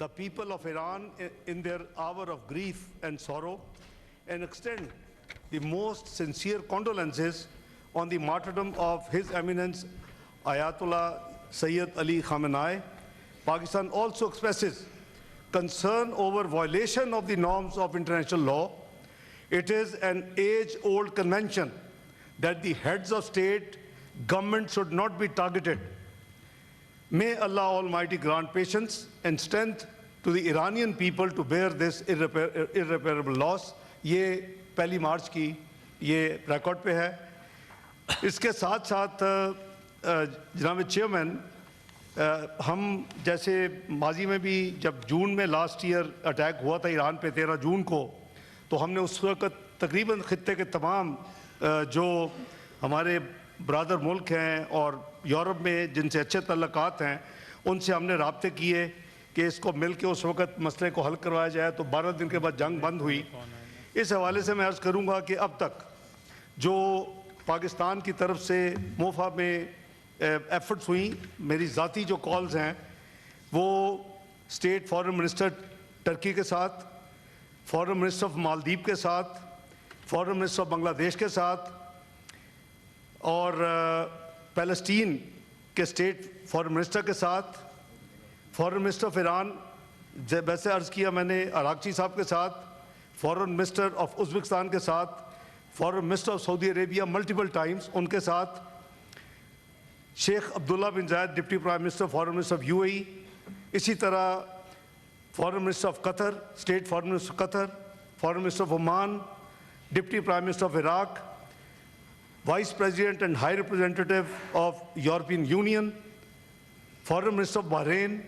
the people of Iran in their hour of grief and sorrow and extend the most sincere condolences on the martyrdom of His Eminence Ayatollah Sayyid Ali Khamenei. Pakistan also expresses concern over violation of the norms of international law. It is an age-old convention that the heads of state, government should not be targeted. May Allah Almighty grant patience and strength to the Iranian people to bear this irreparable loss. یہ پہلی مارچ کی یہ record پہ ہے. اس کے ساتھ ساتھ جناب چیئرمین، ہم جیسے ماضی میں بھی جب جون میں لاسٹ ایئر اٹیک ہوا تھا ایران پہ 13 جون کو، تو ہم نے اس وقت تقریباً خطے کے تمام جو ہمارے برادر ملک ہیں اور یورپ میں جن سے اچھے تعلقات ہیں ان سے ہم نے رابطے کیے کہ اس کو مل کے اس وقت مسئلے کو حل کروایا جائے. تو 12 دن کے بعد جنگ بند ہوئی. اس حوالے سے میں عرض کروں گا کہ اب تک جو پاکستان کی طرف سے موفا میں ایفرٹس ہوئیں، میری ذاتی جو کالز ہیں وہ اسٹیٹ فارن منسٹر ٹرکی کے ساتھ، فارن منسٹر آف مالدیپ کے ساتھ، فارن منسٹر آف بنگلہ دیش کے ساتھ اور پیلسٹین کے اسٹیٹ فارن منسٹر کے ساتھ، فارن منسٹر آف ایران ویسے عرض کیا میں نے عراقچی صاحب کے ساتھ، فارن منسٹر آف ازبکستان کے ساتھ، foreign minister of Saudi Arabia multiple times ان کے ساتھ، Sheikh Abdullah bin Zayed deputy prime minister foreign minister of U A E, اسی طرح foreign minister of Qatar, state foreign minister Qatar, foreign minister of Oman, deputy prime minister of Iraq, vice president and high representative of European Union, foreign minister of Bahrain,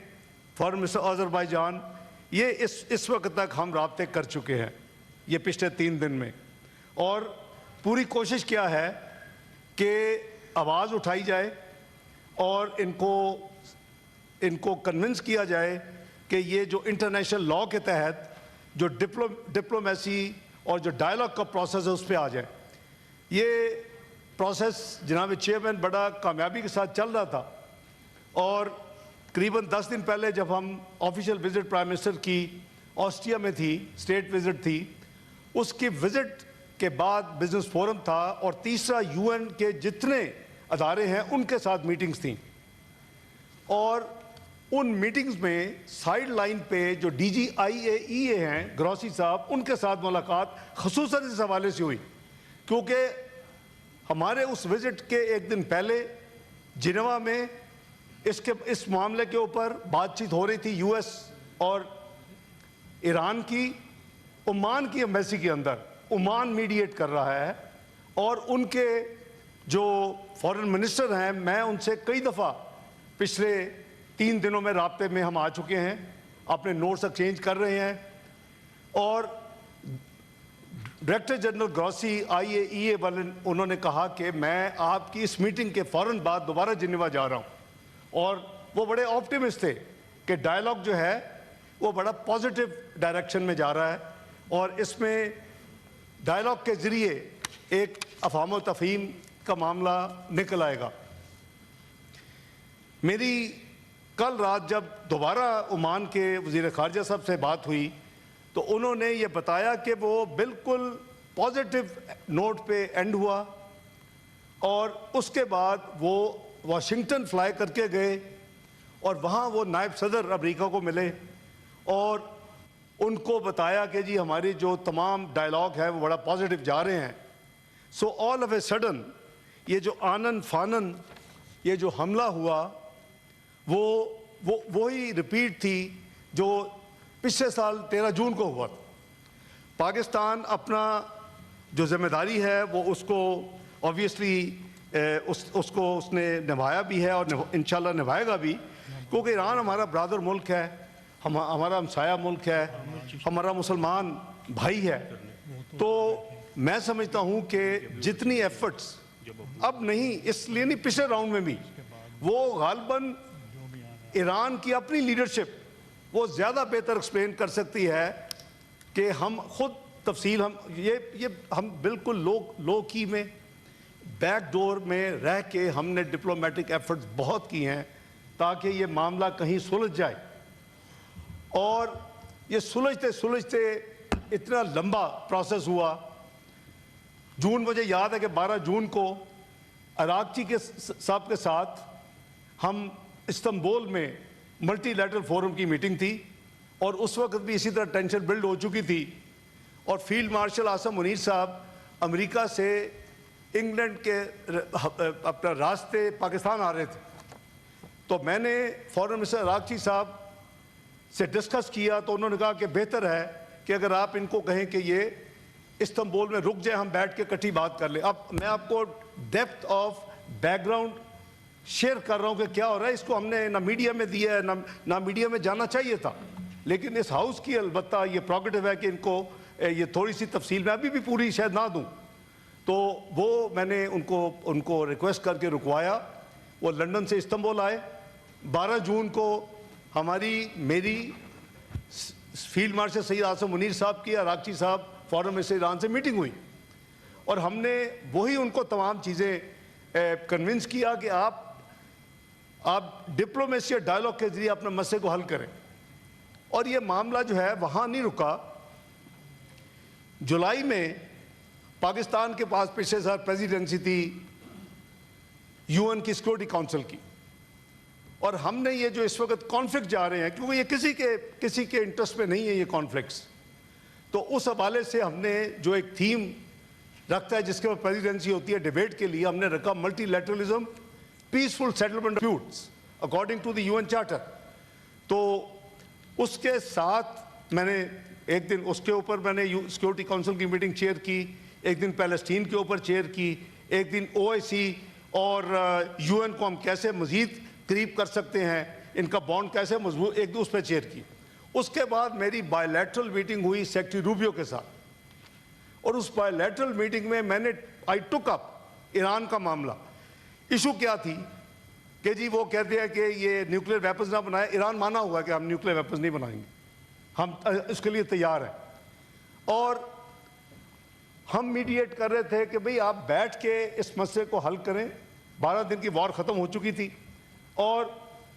foreign minister Azerbaijan. یہ اس وقت تک ہم رابطے کر چکے ہیں یہ پچھلے 3 دن میں. اور پوری کوشش کیا ہے کہ آواز اٹھائی جائے اور ان کو کنونس کیا جائے کہ یہ جو انٹرنیشنل لاء کے تحت جو ڈپلومیسی اور جو ڈائلاگ کا پروسیس ہے اس پہ آ جائیں. یہ پروسیس جناب چیئرمین بڑا کامیابی کے ساتھ چل رہا تھا اور قریباً 10 دن پہلے جب ہم آفیشیل وزٹ پرائم منسٹر کی آسٹریا میں تھی، اسٹیٹ وزٹ تھی، اس کی وزٹ کے بعد بزنس فورم تھا اور تیسرا یو این کے جتنے ادارے ہیں ان کے ساتھ میٹنگز تھیں. اور ان میٹنگز میں سائیڈ لائن پہ جو ڈی جی آئی اے ای ہیں گروسی صاحب، ان کے ساتھ ملاقات خصوصاً اس حوالے سے ہوئی کیونکہ ہمارے اس وزٹ کے 1 دن پہلے جنیوا میں اس معاملے کے اوپر بات چیت ہو رہی تھی یو ایس اور ایران کی. عمان کی ایمبیسی کے اندر عمان میڈیٹ کر رہا ہے اور ان کے جو فارن منسٹر ہیں میں ان سے کئی دفعہ پچھلے 3 دنوں میں رابطے میں ہم آ چکے ہیں، اپنے نوٹس ایکسچینج کر رہے ہیں. اور ڈائریکٹر جنرل گروسی آئی اے ای اے والے انہوں نے کہا کہ میں آپ کی اس میٹنگ کے فوراً بعد دوبارہ جنیوا جا رہا ہوں. اور وہ بڑے آپٹیمسٹ تھے کہ ڈائلاگ جو ہے وہ بڑا پازیٹیو ڈائریکشن میں جا رہا ہے اور اس میں ڈائلاگ کے ذریعے ایک افہام و تفہیم کا معاملہ نکل آئے گا. میری کل رات جب دوبارہ عمان کے وزیر خارجہ صاحب سے بات ہوئی تو انہوں نے یہ بتایا کہ وہ بالکل پازیٹیو نوٹ پہ اینڈ ہوا اور اس کے بعد وہ واشنگٹن فلائی کر کے گئے اور وہاں وہ نائب صدر امریکہ کو ملے اور ان کو بتایا کہ جی ہماری جو تمام ڈائلاگ ہے وہ بڑا پازیٹیو جا رہے ہیں. سو آل آف اے سڈن یہ جو آنن فانن یہ جو حملہ ہوا وہی ریپیٹ تھی جو پچھلے سال 13 جون کو ہوا. پاکستان اپنا جو ذمہ داری ہے وہ اس کو آبویسلی اس نے نبھایا بھی ہے اور انشاءاللہ نبھائے گا بھی کیونکہ ایران ہمارا برادر ملک ہے، ہمارا ہمسایہ ملک ہے، ہمارا مسلمان بھائی ہے. تو میں سمجھتا ہوں کہ جتنی ایفرٹس اب نہیں، اس لیے نہیں پچھلے راؤنڈ میں بھی وہ غالباً ایران کی اپنی لیڈرشپ وہ زیادہ بہتر ایکسپلین کر سکتی ہے کہ ہم خود تفصیل ہم بالکل لو کی میں بیک ڈور میں رہ کے ہم نے ڈپلومیٹک ایفرٹس بہت کی ہیں تاکہ یہ معاملہ کہیں سلجھ جائے. اور یہ سلجھتے سلجھتے اتنا لمبا پروسیس ہوا. جون مجھے یاد ہے کہ 12 جون کو اراغچی کے صاحب کے ساتھ ہم استنبول میں ملٹی لیٹرل فورم کی میٹنگ تھی, اور اس وقت بھی اسی طرح ٹینشن بلڈ ہو چکی تھی, اور فیلڈ مارشل عاصم منیر صاحب امریکہ سے انگلینڈ کے اپنا راستے پاکستان آ رہے تھے. تو میں نے فورن منسٹر اراغچی صاحب سے ڈسکس کیا, تو انہوں نے کہا کہ بہتر ہے کہ اگر آپ ان کو کہیں کہ یہ استنبول میں رک جائیں, ہم بیٹھ کے کٹھی بات کر لیں. اب میں آپ کو depth of back ground share کر رہا ہوں کہ کیا ہو رہا ہے. اس کو ہم نے نہ میڈیا میں دیا ہے, نہ میڈیا میں جانا چاہیے تھا, لیکن اس ہاؤس کی البتہ یہ پروگیٹو ہے کہ ان کو یہ تھوڑی سی تفصیل میں ابھی بھی پوری شاید نہ دوں. تو وہ میں نے ان کو ریکویسٹ کر کے رکوایا. وہ لندن سے استنبول آئے. 12 جون کو میری فیلڈ مارشل سید عاصم منیر صاحب کی اراغچی صاحب فورن منسٹر ایران سے میٹنگ ہوئی, اور ہم نے وہی ان کو تمام چیزیں کنونس کیا کہ آپ ڈپلومیسی اور ڈائلاگ کے ذریعے اپنے مسئلے کو حل کریں. اور یہ معاملہ جو ہے وہاں نہیں رکا. جولائی میں پاکستان کے پاس پچھلے سال پریزیڈنسی تھی یو این کی سیکورٹی کونسل کی, اور ہم نے یہ جو اس وقت کانفلکٹ جا رہے ہیں, کیونکہ یہ کسی کے انٹرسٹ میں نہیں ہے یہ کانفلکٹس, تو اس حوالے سے ہم نے جو ایک تھیم رکھتا ہے جس کے اوپر پریزیڈنسی ہوتی ہے ڈیبیٹ کے لیے, ہم نے رکھا multilateralism peaceful settlement disputes according to the U N charter. تو اس کے ساتھ میں نے ایک دن اس کے اوپر میں نے سیکورٹی کونسل کی میٹنگ چیئر کی, ایک دن پیلسٹین کے اوپر چیئر کی, ایک دن OIC اور یو این کو ہم کیسے مزید قریب کر سکتے ہیں, ان کا بانڈ کیسے مضبوط, ایک دن اس پہ چیئر کی. اس کے بعد میری بائی لیٹرل میٹنگ ہوئی سیکریٹری روبیو کے ساتھ, اور اس بائی لیٹرل میٹنگ میں نے آئی ٹک اپ ایران کا معاملہ. ایشو کیا تھی کہ جی وہ کہتے ہیں کہ یہ نیوکلیر ویپنز نہ بنائے. ایران مانا ہوا ہے کہ ہم نیوکلیر ویپنز نہیں بنائیں گے, ہم اس کے لیے تیار ہیں. اور ہم میڈیٹ کر رہے تھے کہ بھئی آپ بیٹھ کے اس مسئلے کو حل کریں. 12 دن کی وار ختم ہو چکی تھی, اور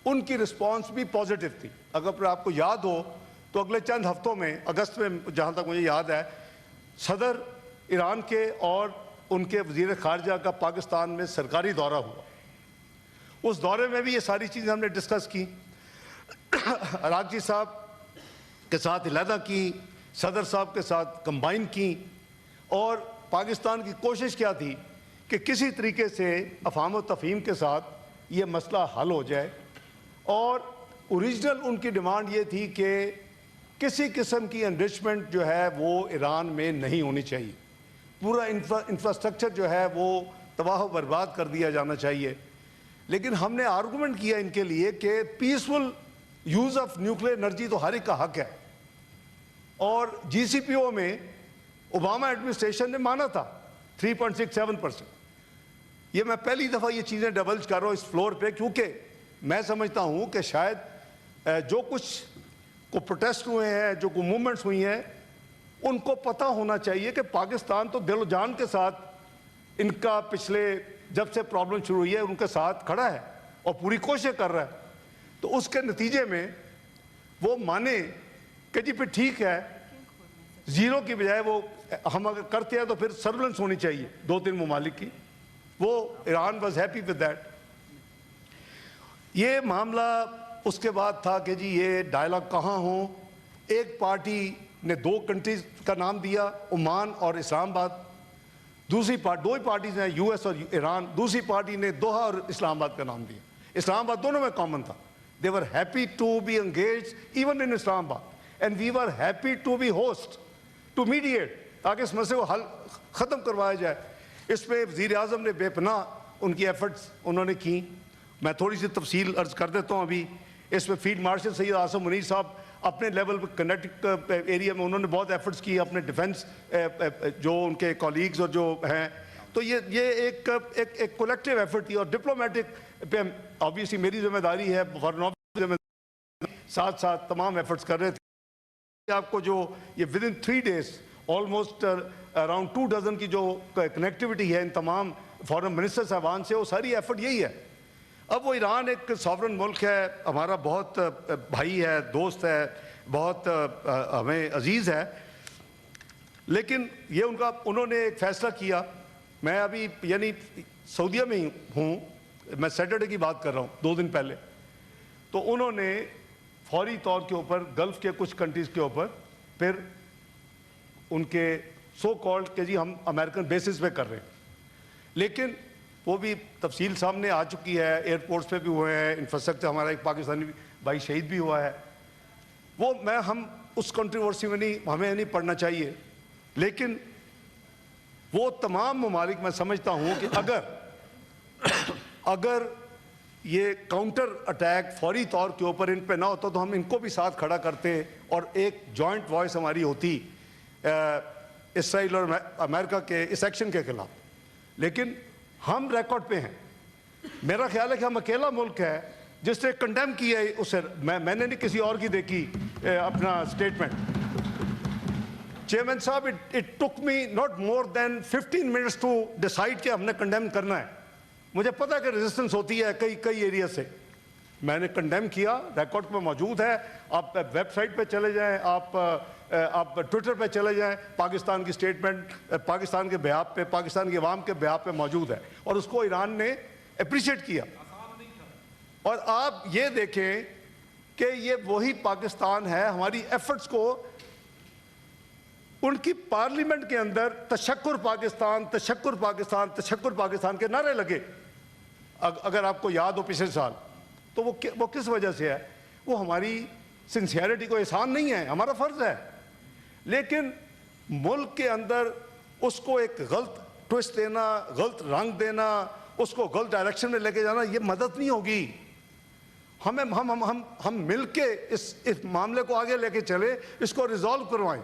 ان کی رسپانس بھی پازیٹیو تھی. اگر آپ کو یاد ہو تو اگلے چند ہفتوں میں, اگست میں جہاں تک مجھے یاد ہے, صدر ایران کے اور ان کے وزیر خارجہ کا پاکستان میں سرکاری دورہ ہوا. اس دورے میں بھی یہ ساری چیزیں ہم نے ڈسکس کی, اراغچی صاحب کے ساتھ علیحدہ کی, صدر صاحب کے ساتھ کمبائن کی. اور پاکستان کی کوشش کیا تھی کہ کسی طریقے سے افہام و تفہیم کے ساتھ یہ مسئلہ حل ہو جائے. اور اوریجنل ان کی ڈیمانڈ یہ تھی کہ کسی قسم کی انرچمنٹ جو ہے وہ ایران میں نہیں ہونی چاہیے, پورا انفراسٹرکچر جو ہے وہ تباہ و برباد کر دیا جانا چاہیے. لیکن ہم نے آرگومنٹ کیا ان کے لیے کہ peaceful use of nuclear energy تو ہر ایک کا حق ہے, اور GCPO میں اوباما ایڈمنسٹریشن نے مانا تھا 3.67%. یہ میں پہلی دفعہ یہ چیزیں ڈبلج کر رہا ہوں اس فلور پہ, کیونکہ میں سمجھتا ہوں کہ شاید جو کچھ کو پروٹیسٹ ہوئے ہیں, جو کو موومنٹس ہوئی ہیں, ان کو پتہ ہونا چاہیے کہ پاکستان تو دل و جان کے ساتھ ان کا پچھلے جب سے پرابلم شروع ہوئی ہے ان کے ساتھ کھڑا ہے اور پوری کوشش کر رہا ہے. تو اس کے نتیجے میں وہ مانے کہ جی پھر ٹھیک ہے, زیرو کی بجائے وہ ہم اگر کرتے ہیں تو پھر سرولنس ہونی چاہیے 2-3 ممالک کی. وہ Iran was happy with that. یہ معاملہ اس کے بعد تھا کہ جی یہ ڈائلاگ کہاں ہوں. ایک پارٹی نے 2 کنٹریز کا نام دیا, عمان اور اسلام آباد. دوسری دو ہی پارٹیز ہیں, US اور ایران. دوسری پارٹی نے دوحہ اور اسلام آباد کا نام دیا. اسلام آباد دونوں میں کامن تھا. They were happy to be engaged even in Islamabad, and we were happy to be host to mediate تاکہ اس مسئلے کو حل ختم کروایا جائے. اس پہ وزیر اعظم نے بے پناہ ان کی ایفرٹس انہوں نے کی. میں تھوڑی سی تفصیل عرض کر دیتا ہوں ابھی. اس میں فیلڈ مارشل سید عاصم منیر صاحب اپنے لیول پہ کنیکٹ ایریا میں انہوں نے بہت ایفرٹس کی, اپنے ڈیفنس جو ان کے کولیگز اور جو ہیں. تو یہ ایک کولیکٹیو ایفرٹ تھی. اور ڈپلومیٹک پہ آبویسلی میری ذمہ داری ہے, ساتھ ساتھ تمام ایفرٹس کر رہے تھے. آپ کو جو یہ ودن 3 days آلموسٹ اراؤنڈ 2 dozen کی جو کنیکٹیوٹی ہے ان تمام فارن منسٹر صاحبان سے, وہ ساری ایفرٹ یہی ہے. اب وہ ایران ایک ساورن ملک ہے, ہمارا بہت بھائی ہے, دوست ہے, بہت ہمیں عزیز ہے، لیکن یہ انہوں نے ایک فیصلہ کیا. میں ابھی یعنی سعودیہ میں ہی ہوں، میں سیٹرڈے کی بات کر رہا ہوں 2 دن پہلے. تو انہوں نے فوری طور کے اوپر گلف کے کچھ کنٹریز کے اوپر پھر ان کے سو کالڈ کہ جی ہم امریکن بیسس پہ کر رہے ہیں، لیکن وہ بھی تفصیل سامنے آ چکی ہے. ایئرپورٹس پہ بھی ہوئے ہیں، انفراسٹرکچر ہمارا ایک پاکستانی بھائی شہید بھی ہوا ہے. وہ ہم اس کنٹروورسی میں ہمیں نہیں پڑھنا چاہیے، لیکن وہ تمام ممالک میں سمجھتا ہوں کہ اگر یہ کاؤنٹر اٹیک فوری طور کے اوپر ان پہ نہ ہوتا تو ہم ان کو بھی ساتھ کھڑا کرتے اور ایک جوائنٹ وائس ہماری ہوتی اسرائیل اور امریکہ کے اس ایکشن کے خلاف. لیکن ہم ریکارڈ پہ ہیں. میرا خیال ہے کہ ہم اکیلا ملک ہے جس نے کنڈیم کیا ہے اسے. میں نے نہیں کسی اور کی دیکھی اپنا اسٹیٹمنٹ. چیئرمین صاحب it took me not more than 15 minutes to decide کہ ہم نے کنڈیم کرنا ہے. مجھے پتا کہ ریزسٹنس ہوتی ہے کئی ایریا سے. میں نے کنڈیم کیا، ریکارڈ پہ موجود ہے. آپ ویب سائٹ پہ چلے جائیں، آپ ٹویٹر پہ چلے جائیں، پاکستان کی اسٹیٹمنٹ پاکستان کے بیہاف پہ، پاکستان کے عوام کے بیہاف پہ موجود ہے، اور اس کو ایران نے اپریشیٹ کیا. اور آپ یہ دیکھیں کہ یہ وہی پاکستان ہے. ہماری ایفرٹس کو ان کی پارلیمنٹ کے اندر تشکر پاکستان، تشکر پاکستان، تشکر پاکستان کے نعرے لگے. اگر آپ کو یاد ہو پچھلے سال، تو وہ کس وجہ سے ہے؟ وہ ہماری سنسیئرٹی کو احسان نہیں ہے، ہمارا فرض ہے. لیکن ملک کے اندر اس کو ایک غلط ٹوسٹ دینا، غلط رنگ دینا، اس کو غلط ڈائریکشن میں لے کے جانا، یہ مدد نہیں ہوگی. ہم مل کے اس معاملے کو آگے لے کے چلے، اس کو ریزالو کروائیں.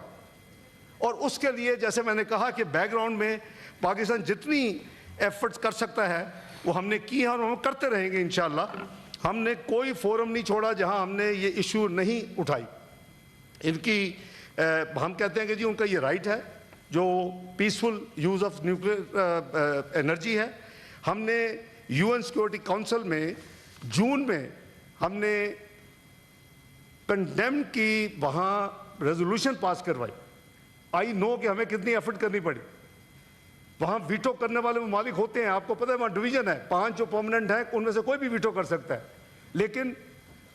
اور اس کے لیے جیسے میں نے کہا کہ بیک گراؤنڈ میں پاکستان جتنی ایفرٹس کر سکتا ہے وہ ہم نے کی ہیں اور ہم کرتے رہیں گے انشاءاللہ. ہم نے کوئی فورم نہیں چھوڑا جہاں ہم نے یہ ایشو نہیں اٹھائی. ان کی ہم کہتے ہیں کہ جی ان کا یہ رائٹ ہے جو peaceful use of nuclear energy ہے. ہم نے UN سیکورٹی کونسل میں جون میں ہم نے کنڈیم کی وہاں ریزولوشن پاس کروائی. آئی نو کہ ہمیں کتنی ایفرٹ کرنی پڑی. وہاں ویٹو کرنے والے ممالک ہوتے ہیں، آپ کو پتہ ہے وہاں ڈویژن ہے، 5 جو پرماننٹ ہیں ان میں سے کوئی بھی ویٹو کر سکتا ہے. لیکن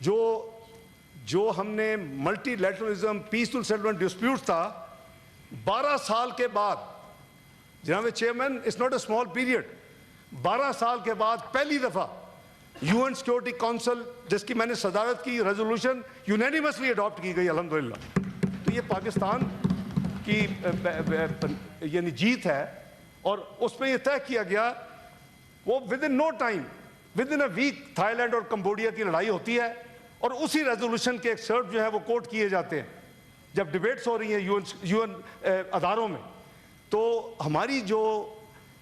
جو ہم نے multilateralism peaceful settlement dispute تھا، 12 سال کے بعد، جناب chairman it's not a small period, 12 سال کے بعد پہلی دفعہ UN سیکورٹی کونسل جس کی میں نے صدارت کی، ریزولوشن یونینیمسلی اڈاپٹ کی گئی الحمدللہ. تو یہ پاکستان کی یعنی جیت ہے. اور اس میں یہ طے کیا گیا وہ within no time, within a week Thailand اور کمبوڈیا کی لڑائی ہوتی ہے اور اسی ریزولوشن کے ایکسرپٹ جو ہے وہ کوٹ کیے جاتے ہیں جب ڈیبیٹس ہو رہی ہیں UN اداروں میں. تو ہماری جو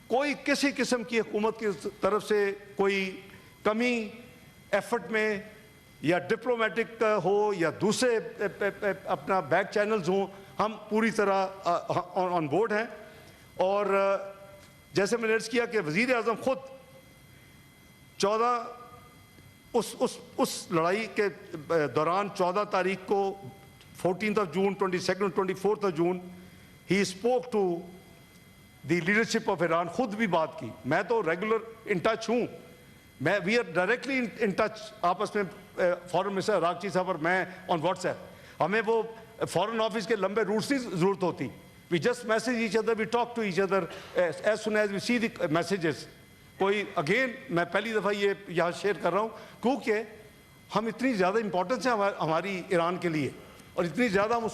کوئی کسی قسم کی حکومت کی طرف سے کوئی کمی ایفرٹ میں یا ڈپلومیٹک ہو یا دوسرے اپنا بیک چینلز ہوں، ہم پوری طرح آن بورڈ ہیں. اور جیسے میں نے عرض کیا کہ وزیر اعظم خود 14 اس لڑائی کے دوران 14 تاریخ کو 14 June 22 24 June he spoke to the leadership of Iran. خود بھی بات کی. میں تو ریگولر ان ٹچ ہوں، we are directly in touch آپس میں، فارن منسٹر اراغچی صاحب اور میں آن واٹس ایپ. ہمیں وہ فارن آفس کے لمبے روٹس کی ضرورت ہوتی. We just message each other, we talk to each other as soon as we see the messages. کوئی اگین میں پہلی دفعہ یہ یہاں شیئر کر رہا ہوں کیونکہ ہم اتنی زیادہ امپورٹنس ہے ہماری ایران کے لیے، اور اتنی زیادہ ہم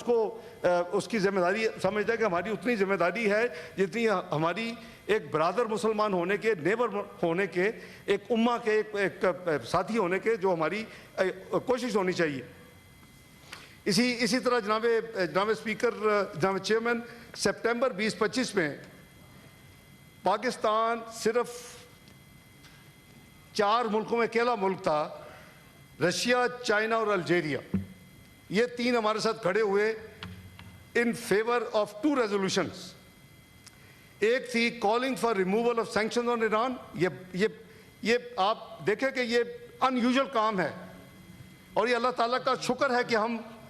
اس کی ذمہ داری سمجھتے ہیں کہ ہماری اتنی ذمہ داری ہے جتنی ہماری ایک برادر مسلمان ہونے کے، نیبر ہونے کے، ایک امہ کے، ایک ساتھی ہونے کے، جو ہماری کوشش ہونی چاہیے. اسی طرح جناب اسپیکر، جناب چیئرمین، سپٹمبر 2025 میں پاکستان صرف 4 ملکوں میں اکیلا ملک تھا، رشیا، چائنا اور الجیریا. یہ 3 ہمارے ساتھ کھڑے ہوئے ان فیور آف 2 ریزولوشنز. ایک تھی calling for removal of sanction on Iran. یہ آپ دیکھیں کہ یہ ان یوزول کام ہے، اور یہ اللہ تعالیٰ کا شکر ہے کہ ہم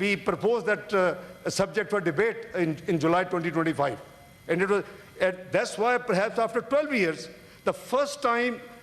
we proposed that subject for debate in July 2025, and that's why perhaps after 12 years the first time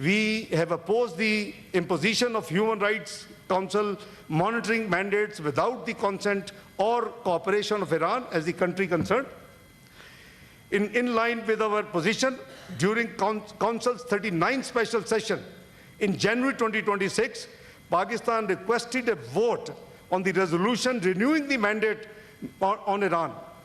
we have opposed the imposition of Human Rights Council monitoring mandates without the consent or cooperation of Iran as the country concerned. In line with our position, during Council's 39th special session in January 2026, Pakistan requested a vote on the resolution renewing the mandate on Iran.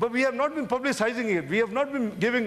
But we have not been publicizing it. We have not been giving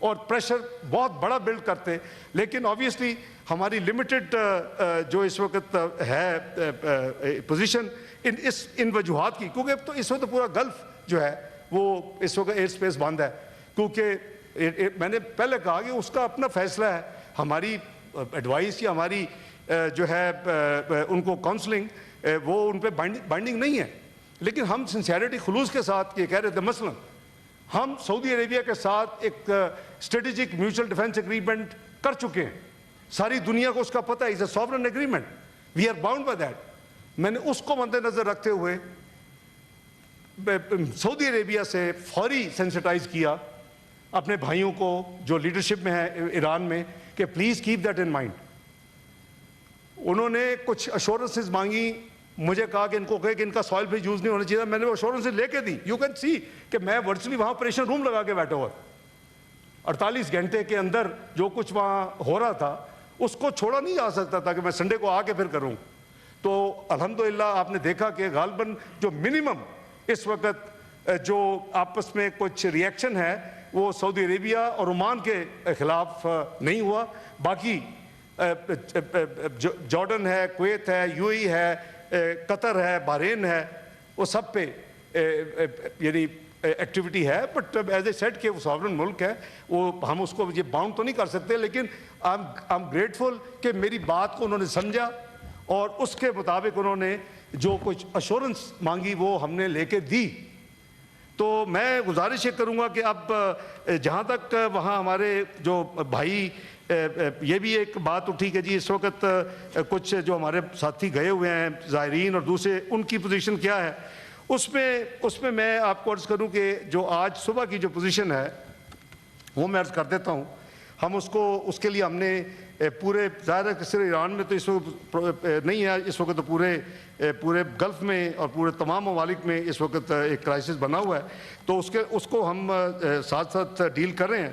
اور pressure بہت بڑا blood کرتے، لیکن obviously ہماری limited جو اس وقت ہے position in وجوہات کی، کیونکہ تو اس وقت پورا گلف جو ہے وہ اس وقت ایئر اسپیس بند ہے، کیونکہ میں نے پہلے کہا کہ اس کا اپنا فیصلہ ہے، ہماری ایڈوائس یا ہماری جو ہے ان کو کاؤنسلنگ وہ ان پہ بائنڈنگ نہیں ہے، لیکن ہم سنسیئرٹی خلوص کے ساتھ یہ کہہ رہے تھے، مثلا ہم سعودی عربیہ کے ساتھ ایک اسٹریٹجک میوچل ڈیفنس ایگریمنٹ کر چکے ہیں، ساری دنیا کو اس کا پتہ ہے، it's a sovereign agreement, we are bound by that. میں نے اس کو مد نظر رکھتے ہوئے سعودی عربیہ سے فوری سینسٹائز کیا اپنے بھائیوں کو جو لیڈرشپ میں ہے ایران میں کہ please keep that in mind. انہوں نے کچھ ایشورنسز مانگی، مجھے کہا کہ ان کو کہے کہ ان کا سوائل پہ یوز نہیں ہونا چاہیے، میں نے وہ ایشورنسز لے کے دی۔ یو کین سی کہ میں ورچولی وہاں آپریشن روم لگا کے بیٹھا ہوا، 48 گھنٹے کے اندر جو کچھ وہاں ہو رہا تھا اس کو چھوڑا نہیں جا سکتا تھا کہ میں سنڈے کو آ کے پھر کروں۔ تو الحمدللہ آپ نے دیکھا کہ غالباً جو منیمم اس وقت جو آپس میں کچھ ریئیکشن ہے وہ سعودی عربیہ اور عمان کے خلاف نہیں ہوا، باقی جارڈن ہے، کویت ہے، یو اے ای ہے، قطر ہے، بحرین ہے، وہ سب پہ یعنی ایکٹیویٹی ہے، بٹ ایز اے سیٹ کہ وہ ساورن ملک ہے، وہ ہم اس کو یہ باؤنڈ تو نہیں کر سکتے، لیکن آئی ایم گریٹفل کہ میری بات کو انہوں نے سمجھا اور اس کے مطابق انہوں نے جو کچھ ایشورنس مانگی وہ ہم نے لے کے دی۔ تو میں گزارش یہ کروں گا کہ اب جہاں تک وہاں ہمارے جو بھائی یہ بھی ایک بات اٹھی کہ جی اس وقت کچھ جو ہمارے ساتھی گئے ہوئے ہیں زائرین اور دوسرے، ان کی پوزیشن کیا ہے، اس میں میں آپ کو عرض کروں کہ جو آج صبح کی جو پوزیشن ہے وہ میں عرض کر دیتا ہوں۔ ہم اس کے لیے ہم نے پورے، ظاہر ہے کہ صرف ایران میں تو اس وقت نہیں ہے، اس وقت تو پورے گلف میں اور پورے تمام ممالک میں اس وقت ایک کرائسس بنا ہوا ہے، تو اس کو ہم ساتھ ساتھ ڈیل کر رہے ہیں۔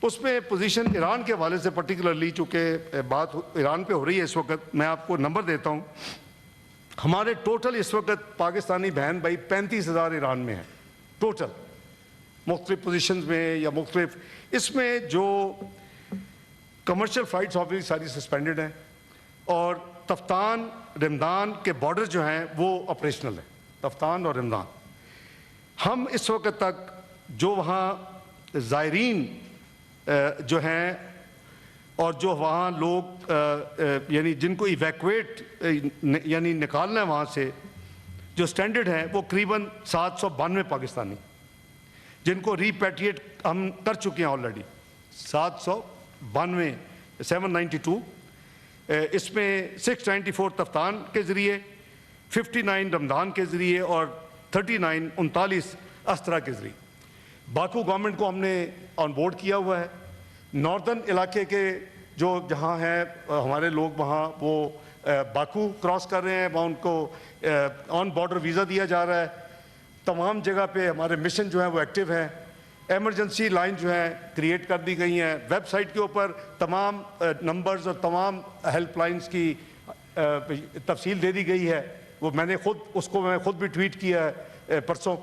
اس میں پوزیشن ایران کے حوالے سے پرٹیکولرلی چونکہ بات ایران پہ ہو رہی ہے اس وقت، میں آپ کو نمبر دیتا ہوں۔ ہمارے ٹوٹل اس وقت پاکستانی بہن بھائی 35,000 ایران میں ہیں ٹوٹل، مختلف پوزیشنز میں یا مختلف، اس میں جو کمرشل فلائٹس آبویسلی ساری سسپینڈڈ ہیں، اور تفتان رمضان کے بارڈر جو ہیں وہ آپریشنل ہیں، تفتان اور رمضان۔ ہم اس وقت تک جو وہاں زائرین جو ہیں اور جو وہاں لوگ یعنی جن کو ایویکویٹ یعنی نکالنا ہے وہاں سے، جو سٹینڈرڈ ہیں وہ قریباً 792 پاکستانی، جن کو ریپیٹریٹ ہم کر چکے ہیں آلریڈی 792، اس میں 694 تفتان کے ذریعے، 59 رمضان کے ذریعے اور 39 استرا کے ذریعے۔ باکو گورنمنٹ کو ہم نے آن بورڈ کیا ہوا ہے۔ ناردرن علاقے کے جو جہاں ہیں ہمارے لوگ وہاں وہ باکو کراس کر رہے ہیں، وہاں ان کو آن بارڈر ویزا دیا جا رہا ہے۔ تمام جگہ پہ ہمارے مشن جو ہیں وہ ایکٹیو ہیں، ایمرجنسی لائن جو ہیں کریٹ کر دی گئی ہیں، ویب سائٹ کے اوپر تمام نمبرز اور تمام ہیلپ لائنز کی تفصیل دے دی گئی ہے، وہ میں نے خود بھی ٹویٹ کیا ہے پرسوں،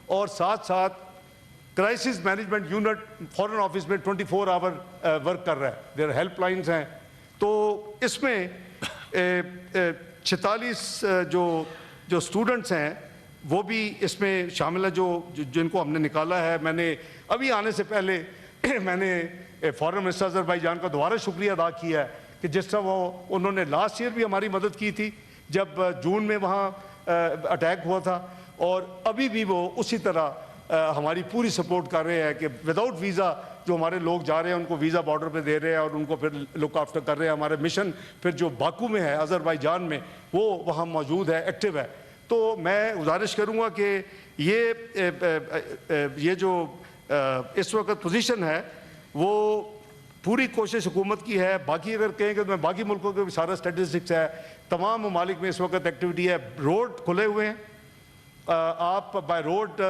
اور ساتھ ساتھ crisis management unit foreign office میں 24 آور ورک کر رہا ہے، دیر ہیلپ لائنز ہیں۔ تو اس میں 46 جو اسٹوڈنٹس ہیں وہ بھی اس میں شامل ہے، جن کو ہم نے نکالا ہے۔ میں نے ابھی آنے سے پہلے میں نے فارن منسٹر آذربائیجان کا دوبارہ شکریہ ادا کیا ہے کہ جس طرح انہوں نے لاسٹ ایئر بھی ہماری مدد کی تھی جب جون میں وہاں اٹیک ہوا تھا، اور ابھی بھی وہ اسی طرح ہماری پوری سپورٹ کر رہے ہیں کہ وداؤٹ ویزا جو ہمارے لوگ جا رہے ہیں ان کو ویزا بارڈر پہ دے رہے ہیں اور ان کو پھر لک آفٹر کر رہے ہیں۔ ہمارے مشن پھر جو باکو میں ہے آذربائیجان میں وہ وہاں موجود ہے، ایکٹیو ہے۔ تو میں گزارش کروں گا کہ یہ جو اس وقت پوزیشن ہے وہ پوری کوشش حکومت کی ہے۔ باقی اگر کہیں کہ میں باقی ملکوں کے بھی سارا اسٹیٹسٹکس ہے، تمام ممالک میں اس وقت ایکٹیویٹی ہے، روڈ کھلے ہوئے ہیں، آپ بائی روڈ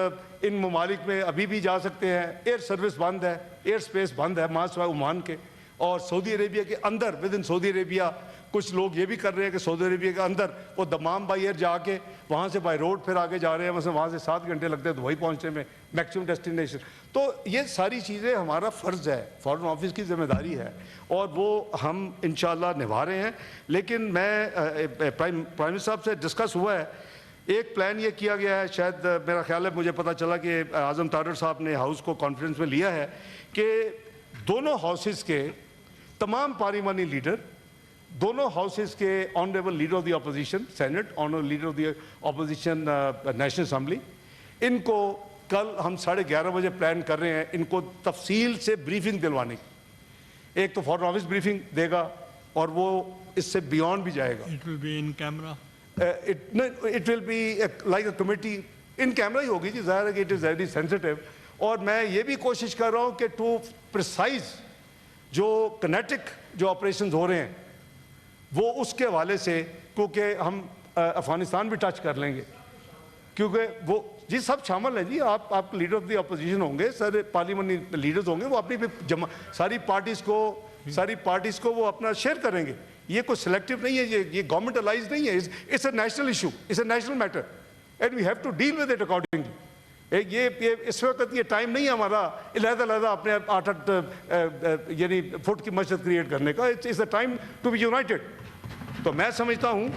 ان ممالک میں ابھی بھی جا سکتے ہیں، ایئر سروس بند ہے، ایئر سپیس بند ہے ماں سوائے عمان کے، اور سعودی عربیہ کے اندر ود ان سعودی عربیہ کچھ لوگ یہ بھی کر رہے ہیں کہ سعودی عربیہ کے اندر وہ دمام بائی ایئر جا کے وہاں سے بائی روڈ پھر آگے جا رہے ہیں، مثلا وہاں سے 7 گھنٹے لگتے ہیں دبئی پہنچنے میں میکسیمم ڈیسٹینیشن. تو یہ ساری چیزیں ہمارا فرض ہے، فارن آفس کی ذمہ داری ہے، اور وہ ہم انشاءاللہ نبھا رہے ہیں. لیکن میں پرائم منسٹر صاحب سے ڈسکس ہوا ہے، ایک پلان یہ کیا گیا ہے، شاید میرا خیال ہے مجھے پتہ چلا کہ اعظم طارر صاحب نے ہاؤس کو کانفرنس میں لیا ہے کہ دونوں ہاؤسز کے تمام پارلیمانی لیڈر، دونوں ہاؤسز کے honourable leader of the opposition senate, honourable leader of the opposition national assembly, ان کو کل ہم 11:30 بجے پلان کر رہے ہیں ان کو تفصیل سے بریفنگ دلوانے کی. ایک تو فارن آفس بریفنگ دے گا اور وہ اس سے بیونڈ بھی جائے گا. It will be in camera. It will be like a committee in camera ہی ہوگی جی، ظاہر ہے کہ it is very sensitive. اور میں یہ بھی کوشش کر رہا ہوں کہ ٹو پریسائز جو کنیٹک جو آپریشنز ہو رہے ہیں وہ اس کے حوالے سے، کیونکہ ہم افغانستان بھی ٹچ کر لیں گے، کیونکہ وہ جی سب شامل ہیں جی، آپ لیڈر آف دی اپوزیشن ہوں گے، سارے پارلیمنٹ لیڈرز ہوں گے، وہ اپنی ساری پارٹیز کو وہ اپنا شیئر کریں گے. یہ کوئی سلیکٹو نہیں ہے، یہ گورنمنٹ الائز نہیں ہے، it's a national issue, it's a national matter and we have to deal with it accordingly. یہ اس وقت یہ ٹائم نہیں ہے ہمارا علیحدہ اپنے 8 یعنی فٹ کی مسجد کریٹ کرنے کا. It's a time to be united. تو میں سمجھتا ہوں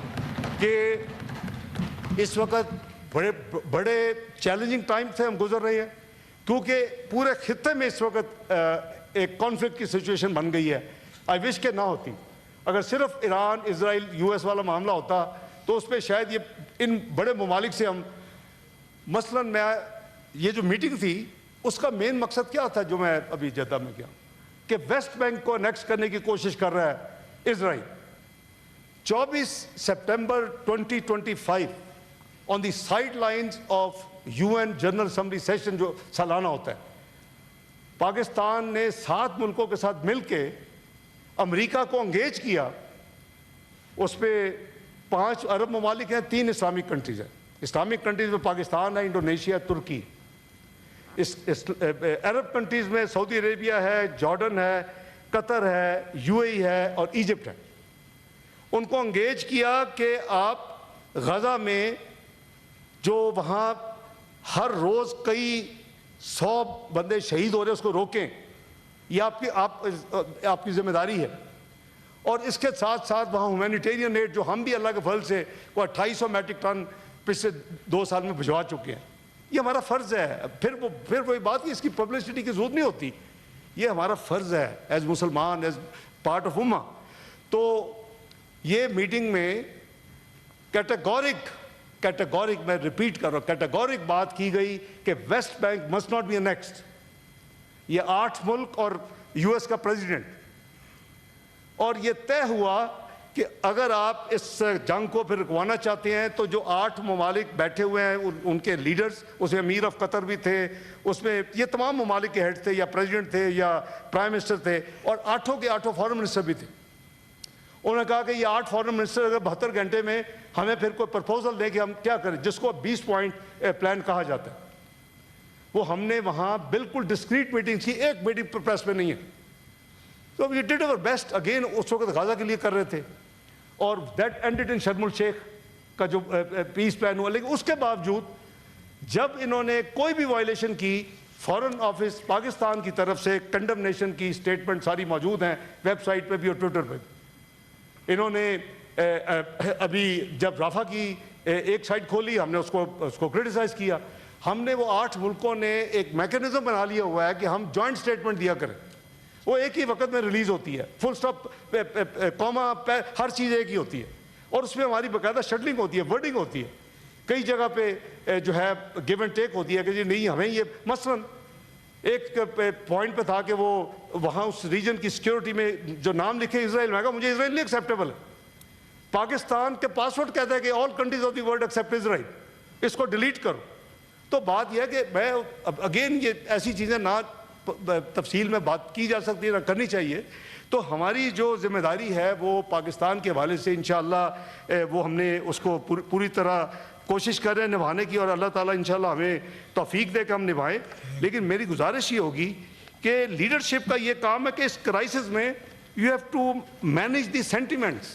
کہ اس وقت بڑے چیلنجنگ ٹائم سے ہم گزر رہے ہیں، کیونکہ پورے خطے میں اس وقت ایک کانفلکٹ کی سچویشن بن گئی ہے. آئی وش کہ نہ ہوتی. اگر صرف ایران اسرائیل یو ایس والا معاملہ ہوتا تو اس پہ شاید یہ ان بڑے ممالک سے ہم، مثلاً میں یہ جو میٹنگ تھی اس کا مین مقصد کیا تھا جو میں ابھی جدہ میں کیا کہ ویسٹ بینک کو انیکس کرنے کی کوشش کر رہا ہے اسرائیل. 24 September 2025 on the side lines of UN general assembly session جو سالانہ ہوتا ہے، پاکستان نے 7 ملکوں کے ساتھ مل کے امریکہ کو انگیج کیا. اس پہ 5 عرب ممالک ہیں، 3 اسلامک کنٹریز ہیں. اسلامک کنٹریز میں پاکستان ہے، انڈونیشیا، ترکی. عرب کنٹریز میں سعودی عربیہ ہے، جارڈن ہے، قطر ہے، UAE ہے اور ایجپٹ ہے. ان کو انگیج کیا کہ آپ غزہ میں جو وہاں ہر روز کئی 100 بندے شہید ہو رہے ہیں اس کو روکیں. یہ آپ کی ذمہ داری ہے. اور اس کے ساتھ ساتھ وہاں ہیومینیٹیرین ایڈ جو ہم بھی اللہ کے فضل سے وہ 2800 میٹرک ٹن پچھلے 2 سال میں بھجوا چکے ہیں. یہ ہمارا فرض ہے. پھر وہی بات کہ اس کی پبلسٹی کی ضرورت نہیں ہوتی. یہ ہمارا فرض ہے ایز مسلمان، ایز پارٹ آف امہ. تو یہ میٹنگ میں کیٹیگورک میں ریپیٹ کر رہا ہوں، کیٹیگورک بات کی گئی کہ West Bank must not be annexed. یہ 8 ملک اور US کا پریزیڈنٹ، اور یہ طے ہوا کہ اگر آپ اس جنگ کو پھر رکوانا چاہتے ہیں تو جو 8 ممالک بیٹھے ہوئے ہیں ان کے لیڈرز، اس میں امیر آف قطر بھی تھے، اس میں یہ تمام ممالک کے ہیڈ تھے یا پریزیڈنٹ تھے یا پرائم منسٹر تھے، اور 8 کے 8 فارن منسٹر بھی تھے. انہوں نے کہا کہ یہ 8 فارن منسٹر اگر 72 گھنٹے میں ہمیں پھر کوئی پرپوزل دیں کہ ہم کیا کریں، جس کو 20 پوائنٹ پلان کہا جاتا ہے، وہ ہم نے وہاں بالکل ڈسکریٹ میٹنگ تھی، ایک میٹنگ پریس میں نہیں ہے. تو we did our best. Again اس وقت غزہ کے لیے کر رہے تھے، اور دیٹ اینڈڈ ان شرم الشیخ کا جو پیس پلان ہوا. لیکن اس کے باوجود جب انہوں نے کوئی بھی وائلیشن کی، فارن آفس پاکستان کی طرف سے کنڈمنیشن کی اسٹیٹمنٹ ساری موجود ہیں ویب سائٹ پہ بھی اور ٹویٹر پہ بھی. انہوں نے ابھی جب رافع کی ایک سائٹ کھولی، ہم نے اس کو کرٹیسائز کیا. ہم نے وہ 8 ملکوں نے ایک میکینزم بنا لیا ہوا ہے کہ ہم جوائنٹ اسٹیٹمنٹ دیا کریں. وہ ایک ہی وقت میں ریلیز ہوتی ہے، فل سٹاپ، کوما، ہر چیز ایک ہی ہوتی ہے، اور اس میں ہماری باقاعدہ شٹلنگ ہوتی ہے، ورڈنگ ہوتی ہے. کئی جگہ پہ جو ہے گیو اینڈ ٹیک ہوتی ہے کہ جی نہیں ہمیں یہ، مثلاً ایک پوائنٹ پہ تھا کہ وہ وہاں اس ریجن کی سیکیورٹی میں جو نام لکھے اسرائیل، میں کہا مجھے اسرائیل نہیں ایکسیپٹیبل ہے. پاکستان کے پاسورڈ کہتا ہے کہ all countries of the world except Israel, اس کو ڈیلیٹ کرو. تو بات یہ ہے کہ میں اگین یہ ایسی چیزیں نہ تفصیل میں بات کی جا سکتی ہے نہ کرنی چاہیے. تو ہماری جو ذمہ داری ہے وہ پاکستان کے حوالے سے انشاءاللہ وہ ہم نے اس کو پوری طرح کوشش کر رہے ہیں نبھانے کی، اور اللہ تعالیٰ انشاءاللہ ہمیں توفیق دے کہ ہم نبھائیں. لیکن میری گزارش یہ ہوگی کہ لیڈرشپ کا یہ کام ہے کہ اس کرائسس میں you have to manage the sentiments.